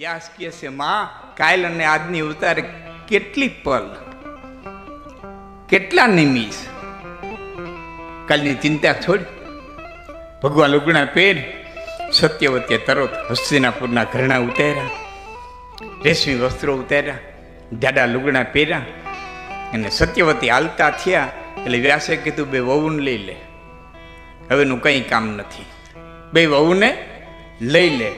વ્યાસ કહે છે, માં કાલ અને આજની ઉતારે કેટલી પલ, કેટલા નિમિષ, કાલની ચિંતા છોડ. ભગવાન લુગણા પહેર સત્યવતીએ તરત હસ્તિનાપુરના ઘરણા ઉતાર્યા, રેશમી વસ્ત્રો ઉતાર્યા, જાડા લુગણા પહેર્યા અને સત્યવતી હાલતા થયા. એટલે વ્યાસે કીધું, બે વહુને લઈ લે, હવેનું કંઈ કામ નથી, બે વહુને લઈ લે.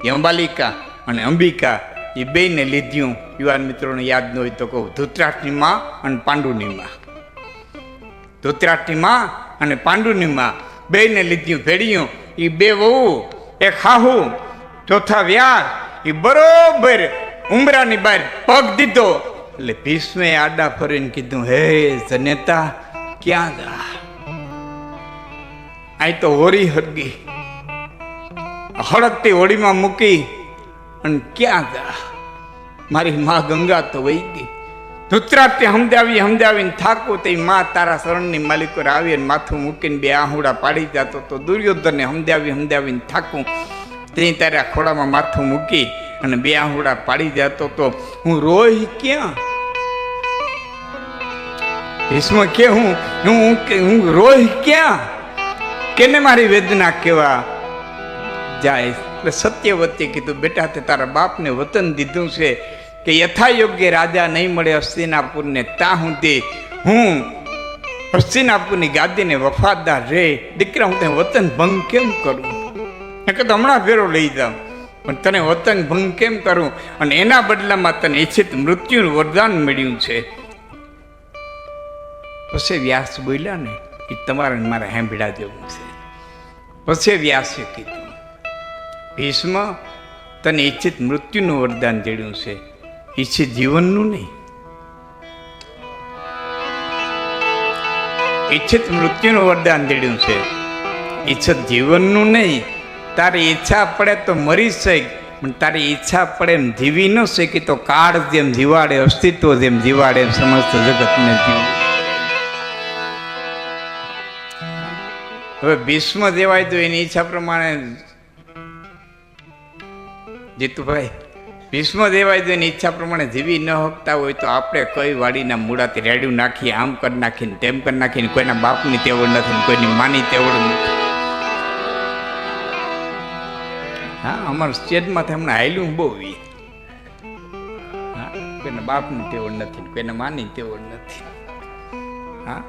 એ અંબાલિકા અને અંબિકા એ બેને લીધ્યું. યુવાન મિત્રોને યાદ ન હોય તો કહું, ધૃતરાષ્ટ્રની માં અને પાંડુની માં. ધૃતરાષ્ટ્રની માં અને પાંડુની માં બેને લીધ્યું ભેડિયું. એ બે વહુ, એક હાહુ, ચોથા વ્યાસ, એ બરોબર ઉમરાની બહાર પગ દીધો. એટલે ભીષ્મે આડા ફરીને કીધું, હે જનેતા ક્યાં જા? અહીં તો હોળી હરગી, હળગતી હોળીમાં મૂકી અને ક્યાં જા? મારી મા ગંગા તો વહી ગઈ. ધૃતરાષ્ટ્રે સમજાવીને થાકું તે મા તારા શરણની માલિકો આવી અને માથું મૂકીને બે આહુડા પાડી જતો તો દુર્યોધનને સમજાવીને થાકું તે તારા ખોડામાં માથું મૂકી અને બે આહુડા પાડી જતો તો હું રોઈ ક્યાં? ભીષ્મ કે હું રોઈ ક્યાં? કેને મારી વેદના કેવા જાય? એટલે સત્યવતી કીધું, બેટા તે તારા બાપને વતન દીધું છે કે યથાયોગ્ય રાજા નહીં મળે હસ્તિનાપુરને, ત્યાં સુધી હું હસ્તિનાપુરની ગાદીને વફાદાર રહે. દીકરા, હું તને વતન ભંગ કેમ કરું? કે હમણાં ફેરો લઈ જાઉં, પણ તને વતન ભંગ કેમ કરું? અને એના બદલામાં તને ઈચ્છિત મૃત્યુનું વરદાન મળ્યું છે. પછી વ્યાસ બોલ્યા ને, એ તમારે મારે સાંભળ્યા જેવું છે. પછી વ્યાસે કીધું, ભીષ્મ, તને ઈચ્છિત મૃત્યુનું વરદાન જડ્યું છે, ઈચ્છિત જીવનનું નહીં. ઈચ્છિત મૃત્યુનું વરદાન જડ્યું છે, ઈચ્છિત જીવનનું નહીં. તારી ઈચ્છા પડે તો મરી શક, પણ તારી ઈચ્છા પડે એમ જીવી ન શકી તો કાળ જેમ જીવાડે, અસ્તિત્વ જેમ જીવાડે એમ સમસ્ત જગતને જીવ. હવે ભીષ્મ દેવાય તો એની ઈચ્છા પ્રમાણે, જીતુભાઈ, ભીષ્મ દેવાય તો એની ઈચ્છા પ્રમાણે જીવી ન શકતા હોય તો આપણે કઈ વાડીના મૂળાથી રેડ્યું નાખીએ, આમ કરી નાખીને તેમ કરી નાખીને, કોઈના બાપની તેવડ નથી, કોઈની માની તેવડ નથી. હા, અમારા સ્ટેજમાંથી હમણાં હાલ્યું બહુ. હા, કોઈના બાપની તેવડ નથી, કોઈના માની તેવડ નથી. હા,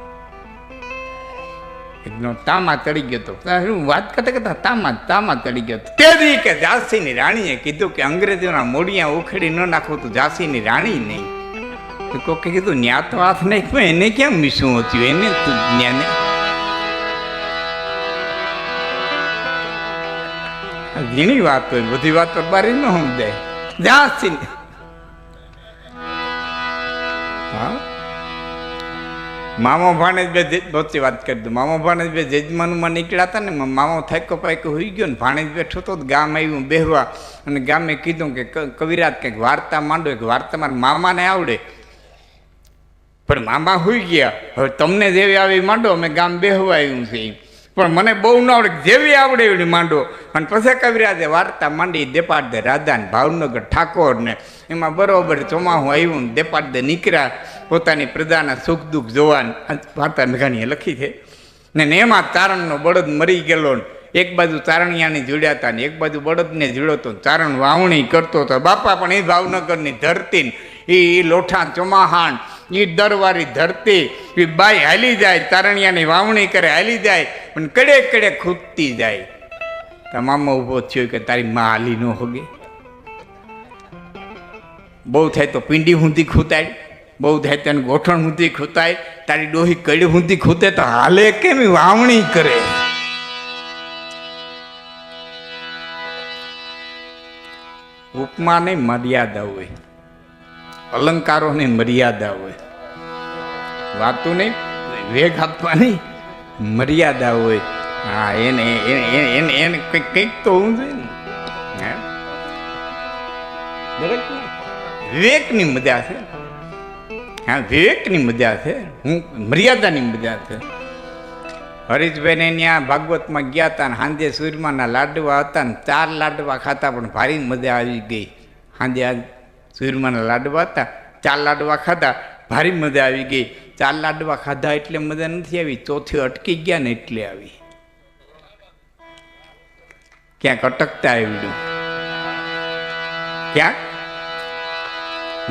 તામાં ચડી ગયો તો વાત કરતા તામાં ચડી ગયો. તેથી કે ઝાંસીની રાણીએ કીધું કે અંગ્રેજોના મોડિયા ઉખેડી ન નાખવું તો ઝાંસીની રાણી નહીં. તો કોકે કીધું, ન્યા તો હાથ નાખ્યો, એને કેમ મીસું હતું? એને ન્યાને ઘણી વાત હોય, બધી વાત પર બારી ન સમજાય. ઝાંસી, હા, મામો ભાણેજ બે વચ્ચે વાત કરી દઉં. મામો ભાણેજ બે જજમાનમાં નીકળ્યા હતા ને, મામો થાકો પાકો હોઈ ગયો ને, ભાણેજ બેઠો તો ગામ આવ્યું બેહવા. અને ગામે કીધું કે કવિરાજ કંઈક વાર્તા માંડો, કે વાર્તા મારા મામાને આવડે, પણ મામા હોઈ ગયા. હવે તમને જેવી આવી માંડો, અમે ગામ બેહવા આવ્યું છે, પણ મને બહુ ન આવડે, જેવી આવડે એવી માંડો. અને પછી કવિરાજે વાર્તા માંડી, દેપાડ દે રાધા ને ભાવનગર ઠાકોર ને. એમાં બરોબર ચોમાહું આવ્યું ને દેપાડ દે નીકળ્યા પોતાની પ્રજાના સુખ દુઃખ જોવાન. વાર્તા મેઘાણીએ લખી છે ને. એમાં ચારણનો બળદ મરી ગયેલો, એક બાજુ ચારણિયાની જોડ્યા હતા ને એક બાજુ બળદને જોડ્યો હતો. ચારણ વાવણી કરતો હતો. બાપા પણ એ ભાવનગરની ધરતી, એ લોઠા ચોમાહાણ, એ દરવારી ધરતી, એ બાઈ હાલી જાય, ચારણિયાની વાવણી કરે, હાલી જાય, પણ કડે કડે ખૂદતી જાય. તમામ ઊભો થયો કે તારી માં હાલી ન હોગે. બહુ થાય તો પીંડી ઊંધી ખૂતાય, બહુ થાય તો ગોઠણ ઊંધી ખૂતાય, તારી ડોહી કડી ઊંધી ખૂતે તો હાલે કેમ? વાવણી કરે. ઉપમાને મર્યાદા હોય, અલંકારોની મર્યાદા હોય, વાતો નહીં વેગ આપવાની મર્યાદા હોય. હા, એને એને એને કંઈક તો હોવું જોઈએ ને. દરેક વિવેકની મજા છે. હા, વિવેકની મજા છે, હું મર્યાદાની મજા છે. હરીશભાઈને ત્યાં ભાગવતમાં ગયા હતા ને સાંજે સૂરમાના લાડવા હતા ને 4 લાડવા ખાતા, પણ ભારી મજા આવી ગઈ. સાંજે આ ચૂરમાના લાડવા હતા, 4 લાડવા ખાધા, ભારી મજા આવી ગઈ. 4 લાડવા ખાધા એટલે મજા નથી આવી, ચોથી અટકી ગયા ને એટલે આવી. ક્યાંક અટકતા આવડ્યું, ક્યાંક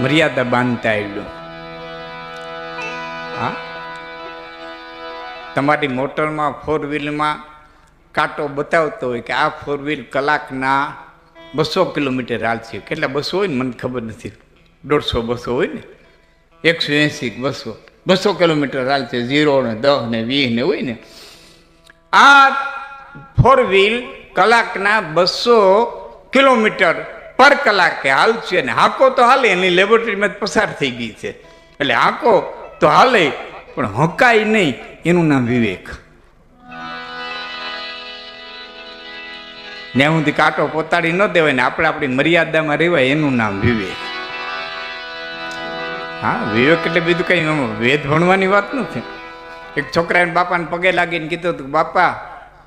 મર્યાદા બાંધતા આવડ્યું. હા, તમારી મોટરમાં 4 વ્હીલમાં કાંટો બતાવતો હોય કે આ 4 વ્હીલ કલાકના 200 કિલોમીટર હાલશે. કેટલા 200 હોય ને મને ખબર નથી, 150 200 હોય ને, 180 200 કિલોમીટર હાલશે. 0 ને 10 ને 20 ને હોય ને. આ 4 વ્હીલ કલાકના 200 કિલોમીટર પર કલાકે હાલશે ને હાંકો તો હાલે, એની લેબોરેટરીમાં જ પસાર થઈ ગઈ છે. એટલે હાંકો તો હાલે પણ હંકાય નહીં, એનું નામ વિવેક. ત્યાં સુધી કાંટો પોતાડી ન દેવાય ને આપણે આપણી મર્યાદામાં રહેવાય, એનું નામ વિવેક. હા, વિવેક એટલે બીજું કઈ વેદ ભણવાની વાત નથી. એક છોકરાએ બાપાને પગે લાગીને કીધું હતું, બાપા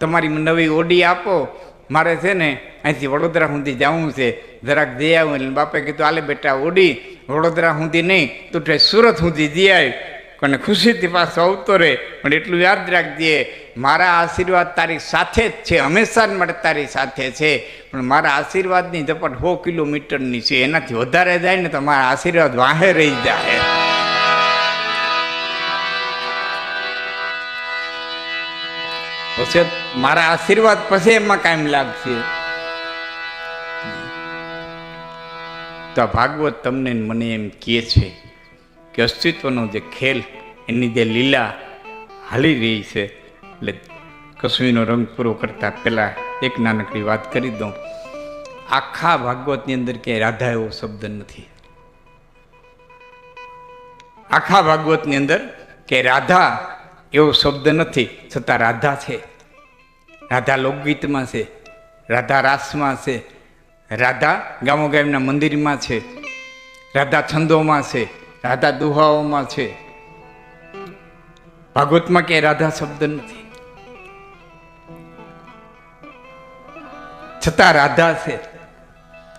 તમારી નવી ઓડી આપો, મારે છે ને અહીંથી વડોદરા સુધી જવું છે, જરાક જઈ આવું. એટલે બાપાએ કીધું, આલે બેટા ઓડી, વડોદરા સુધી નહીં, તું સુરત સુધી જઈ આવી અને ખુશીથી પાછો આવતો રહે. પણ એટલું યાદ રાખજે, મારા આશીર્વાદ તારી સાથે જ છે, હંમેશા જ માટે તારી સાથે છે. પણ મારા આશીર્વાદની ઝપટ 100 કિલોમીટરની છે, એનાથી વધારે જાય ને તો મારા આશીર્વાદ વાહે રહી જાય. પછી મારા આશીર્વાદ પછી એમાં કાયમ લાગશે. તો આ ભાગવત તમને મને એમ કહે છે કે અસ્તિત્વનો જે ખેલ, એની જે લીલા હાલી રહી છે. એટલે કસવીનો રંગ પૂરો કરતા પહેલા એક નાનકડી વાત કરી દઉં. આખા ભાગવતની અંદર ક્યાંય રાધા એવો શબ્દ નથી. આખા ભાગવતની અંદર કે રાધા એવો શબ્દ નથી, છતાં રાધા છે. રાધા લોકગીતમાં છે, રાધા રાસમાં છે, રાધા ગામો ગામના મંદિરમાં છે, રાધા છંદોમાં છે, રાધા દુહાઓમાં છે. ભાગવતમાં ક્યાંય રાધા શબ્દ નથી, છતાં રાધા છે.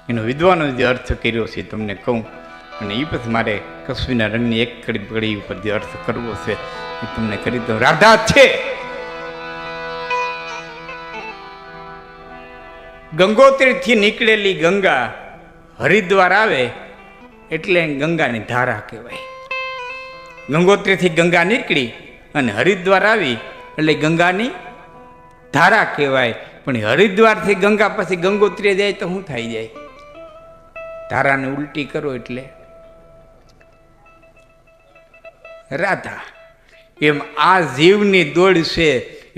એનો વિદ્વાનો જે અર્થ કર્યો છે તમને કહું, અને એ પછી મારે કસવીના રંગની એક કડી ઉપર જે અર્થ કરવો છે એ તમને કરી દઉં. રાધા છે ગંગોત્રીથી નીકળેલી ગંગા હરિદ્વાર આવે એટલે ગંગાની ધારા કહેવાય. ગંગોત્રીથી ગંગા નીકળી અને હરિદ્વાર આવી એટલે ગંગાની ધારા કહેવાય. પણ હરિદ્વારથી ગંગા પછી ગંગોત્રી જાય તો શું થઈ જાય? ધારાને ઉલટી કરો એટલે રાધા. એમ આ જીવની દોડ છે,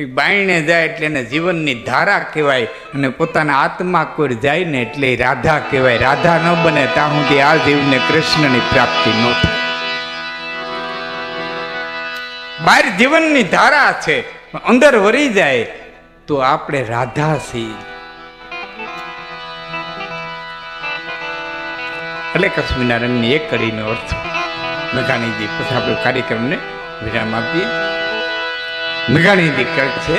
એ બાયણે જાય એટલે એને જીવનની ધારા કહેવાય, અને પોતાના આત્મા કોઈ જાય ને એટલે રાધા કહેવાય. રાધા ન બને ત્યાં સુધી આ જીવને કૃષ્ણની પ્રાપ્તિ ન થાય. બહાર જીવનની ધારા છે, અંદર વરી જાય તો આપણે રાધા છીએ. એટલે કસવીના રંગની એક કડીનો અર્થ મેઘાણીજી. પછી આપણે કાર્યક્રમને વિરામ આપીએ. મેઘાણીજી કહે છે,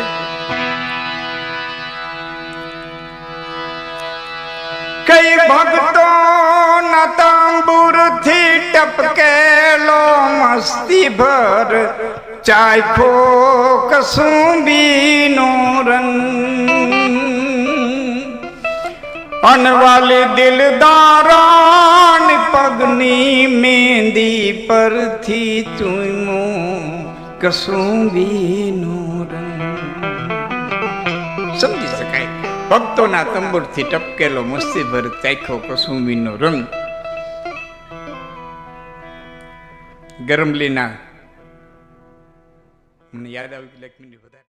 કઈ ભક્તો ના તાંબુરથી ટપકેલો મસ્તી ભર ચાખો કસુંબીનો રંગ, અનવાલી દિલદારાન પગની મેંદી પરથી ચૂમો કસુંબીનો રંગ. સમજી શકાય, ભક્તોના તંબુરથી ટપકેલો મસ્તી ભર ચાખ્યો કસુંબીનો રંગ. ગરમલીના મને યાદ આવી 1 મિનિટ વધારે.